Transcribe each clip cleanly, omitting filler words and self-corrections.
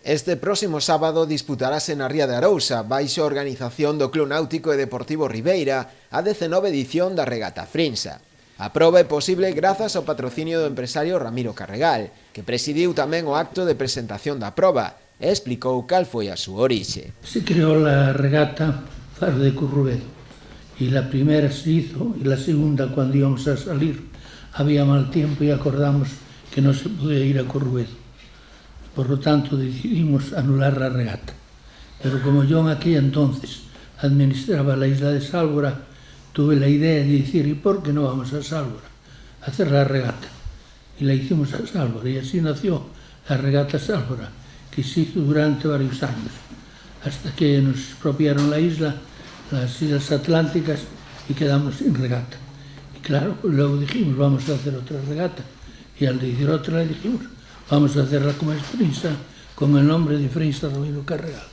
Este próximo sábado disputarase na Ría de Arousa, baixo a organización do Club Náutico e Deportivo Ribeira, a 19ª edición da Regata Frinsa. A proba é posible grazas ao patrocinio do empresario Ramiro Carregal, que presidiu tamén o acto de presentación da proba e explicou cal foi a súa orixe. Se creó la regata Faro de Currubedo y la primera se hizo y la segunda, cuando íbamos a salir, había mal tiempo y acordamos que no se podía ir a Currubedo. Por lo tanto decidimos anular la regata. Pero como yo en aquel entonces administraba la isla de Sálvora, tuve la idea de decir, ¿y por qué no vamos a Sálvora a hacer la regata? Y la hicimos a Sálvora y así nació la regata Sálvora, que se hizo durante varios años, hasta que nos expropiaron la isla, las islas atlánticas, y quedamos sin regata. Y claro, pues luego dijimos, vamos a hacer otra regata, y al decir otra le dijimos, vamos a hacerla como es Frinsa, con el nombre de Frinsa Ramiro Carregal.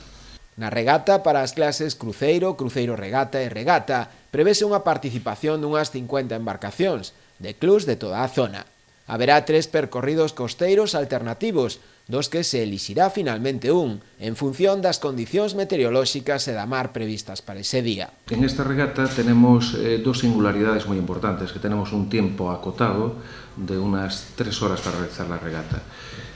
Na regata para as clases cruceiro, cruceiro regata e regata prevese unha participación dunhas 50 embarcacións de clubs de toda a zona. Haberá 3 percorridos costeiros alternativos, dos que se elixirá finalmente un, en función das condicións meteorolóxicas e da mar previstas para ese día. En esta regata tenemos dos singularidades moi importantes, que tenemos un tiempo acotado de unas 3 horas para realizar la regata.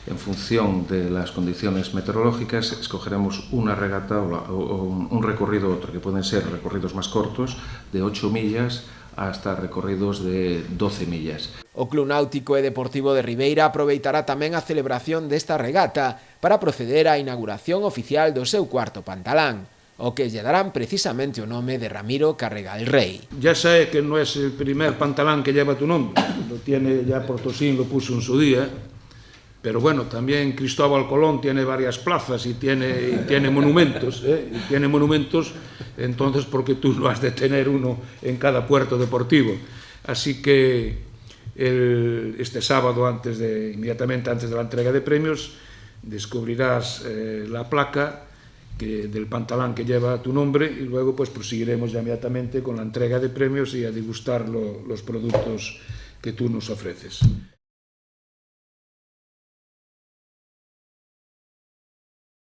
En función de las condiciones meteorológicas, escogeremos una regata o un recorrido u otro, que pueden ser recorridos más cortos, de 8 millas, hasta recorridos de 12 millas. O Club Náutico e Deportivo de Ribeira aproveitará tamén a celebración desta regata para proceder á inauguración oficial do seu cuarto pantalán, o que lle darán precisamente o nome de Ramiro Carregal Rey. Ya sé que no es el primer pantalán que lleva tu nombre, lo tiene ya Potosí, lo puso en su día, pero bueno, también Cristóbal Colón tiene varias plazas y tiene monumentos, y tiene monumentos, entonces porque tú no has de tener uno en cada puerto deportivo. Así que este sábado, inmediatamente antes de la entrega de premios, descubrirás la placa del pantalán que lleva tu nombre y luego pues proseguiremos ya inmediatamente con la entrega de premios y a degustar los productos que tú nos ofreces.